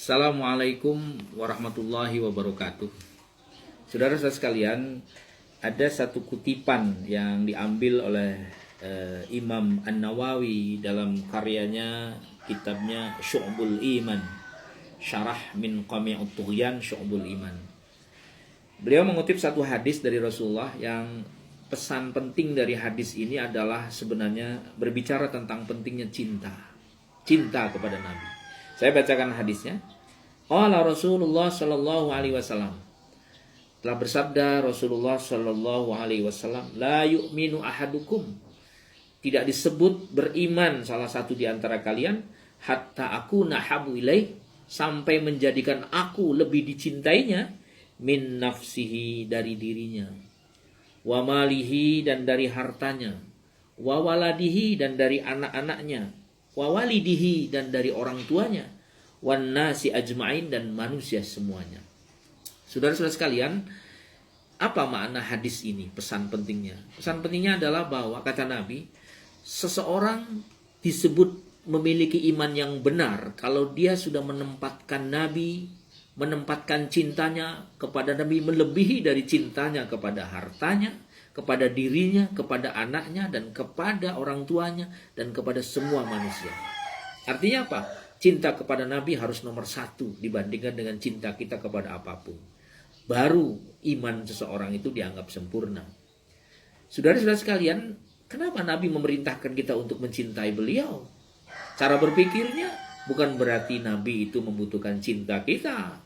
Assalamualaikum warahmatullahi wabarakatuh. Saudara-saudara sekalian, ada satu kutipan yang diambil oleh Imam An-Nawawi dalam karyanya, kitabnya Syu'bul Iman, Syarah min Qami'ut Tughyan Syu'bul Iman. Beliau mengutip satu hadis dari Rasulullah yang pesan penting dari hadis ini adalah sebenarnya berbicara tentang pentingnya cinta kepada Nabi. Saya bacakan hadisnya. Qala Rasulullah sallallahu alaihi wasallam. Telah bersabda Rasulullah sallallahu alaihi wasallam, la yu'minu ahadukum. Tidak disebut beriman salah satu di antara kalian hatta aku nahabu ilaih, sampai menjadikan aku lebih dicintainya min nafsihi, dari dirinya, wa malihi, dan dari hartanya, wa waladihi, dan dari anak-anaknya, wa walidihi, dan dari orang tuanya, wan nasi ajma'in, dan manusia semuanya. Saudara-saudara sekalian, apa makna hadis ini? Pesan pentingnya. Pesan pentingnya adalah bahwa, kata Nabi, seseorang disebut memiliki iman yang benar kalau dia sudah menempatkan Nabi, menempatkan cintanya kepada Nabi melebihi dari cintanya kepada hartanya, kepada dirinya, kepada anaknya, dan kepada orang tuanya, dan kepada semua manusia. Artinya apa? Cinta kepada Nabi harus nomor satu dibandingkan dengan cinta kita kepada apapun. Baru iman seseorang itu dianggap sempurna. Saudara-saudara sekalian, kenapa Nabi memerintahkan kita untuk mencintai beliau? Cara berpikirnya bukan berarti Nabi itu membutuhkan cinta kita,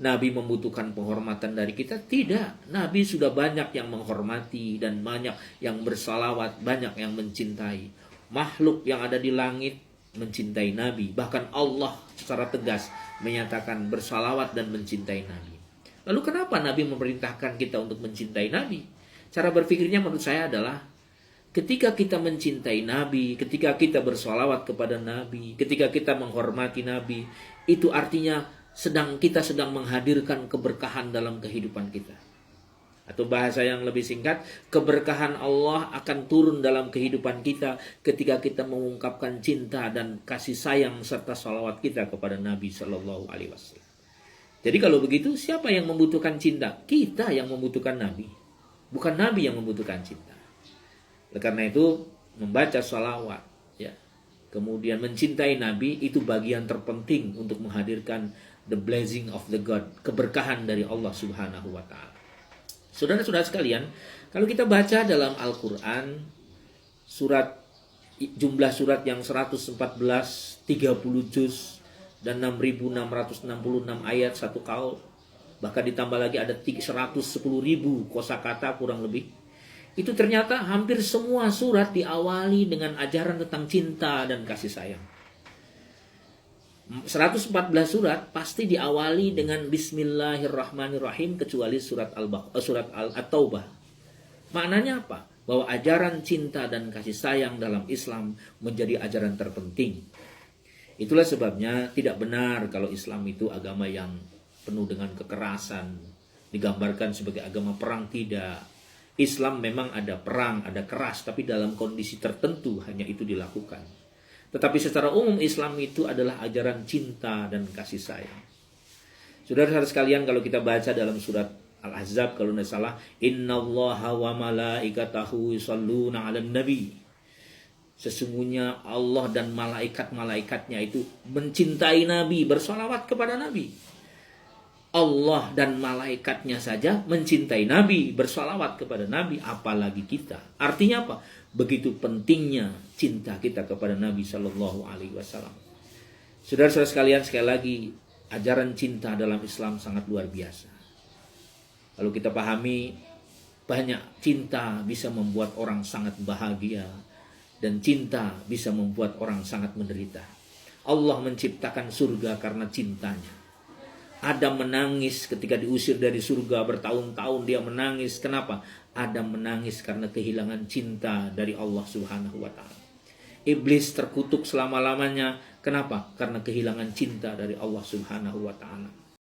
Nabi membutuhkan penghormatan dari kita. Tidak. Nabi sudah banyak yang menghormati dan banyak yang bersalawat, banyak yang mencintai. Makhluk yang ada di langit mencintai Nabi. Bahkan Allah secara tegas menyatakan bersalawat dan mencintai Nabi. Lalu kenapa Nabi memerintahkan kita untuk mencintai Nabi? Cara berpikirnya menurut saya adalah, ketika kita mencintai Nabi, ketika kita bersalawat kepada Nabi, ketika kita menghormati Nabi, itu artinya kita sedang menghadirkan keberkahan dalam kehidupan kita. Atau bahasa yang lebih singkat, keberkahan Allah akan turun dalam kehidupan kita ketika kita mengungkapkan cinta dan kasih sayang serta salawat kita kepada Nabi Shallallahu Alaihi Wasallam. Jadi kalau begitu, siapa yang membutuhkan cinta? Kita yang membutuhkan Nabi, bukan Nabi yang membutuhkan cinta. Oleh karena itu, membaca salawat, ya, kemudian mencintai Nabi, itu bagian terpenting untuk menghadirkan the blessing of the God, keberkahan dari Allah Subhanahu wa taala. Saudara-saudara sekalian, kalau kita baca dalam Al-Qur'an, jumlah surat yang 114, 30 juz dan 6.666 ayat satu kaul, bahkan ditambah lagi ada 110.000 kosakata kurang lebih. Itu ternyata hampir semua surat diawali dengan ajaran tentang cinta dan kasih sayang. 114 surat pasti diawali dengan Bismillahirrahmanirrahim, kecuali surat At-Taubah. Maknanya apa? Bahwa ajaran cinta dan kasih sayang dalam Islam menjadi ajaran terpenting. Itulah sebabnya tidak benar kalau Islam itu agama yang penuh dengan kekerasan, digambarkan sebagai agama perang. Tidak. Islam memang ada perang, ada keras, tapi dalam kondisi tertentu hanya itu dilakukan. Tetapi secara umum Islam itu adalah ajaran cinta dan kasih sayang. Saudara-saudara sekalian, kalau kita baca dalam surat Al-Ahzab, kalau tidak salah, innallaha wa malaikatahu yusholluna 'alan nabi. Sesungguhnya Allah dan malaikat-malaikatnya itu mencintai Nabi, bersolawat kepada Nabi. Allah dan malaikatnya saja mencintai Nabi, bersalawat kepada Nabi, apalagi kita. Artinya apa? Begitu pentingnya cinta kita kepada Nabi Shallallahu Alaihi Wasallam. Saudara-saudara sekalian, sekali lagi, ajaran cinta dalam Islam sangat luar biasa. Kalau kita pahami, banyak cinta bisa membuat orang sangat bahagia, dan cinta bisa membuat orang sangat menderita. Allah menciptakan surga karena cintanya. Adam menangis ketika diusir dari surga, bertahun-tahun dia menangis. Kenapa? Adam menangis karena kehilangan cinta dari Allah Subhanahu wa taala. Iblis terkutuk selama-lamanya. Kenapa? Karena kehilangan cinta dari Allah Subhanahu wa taala.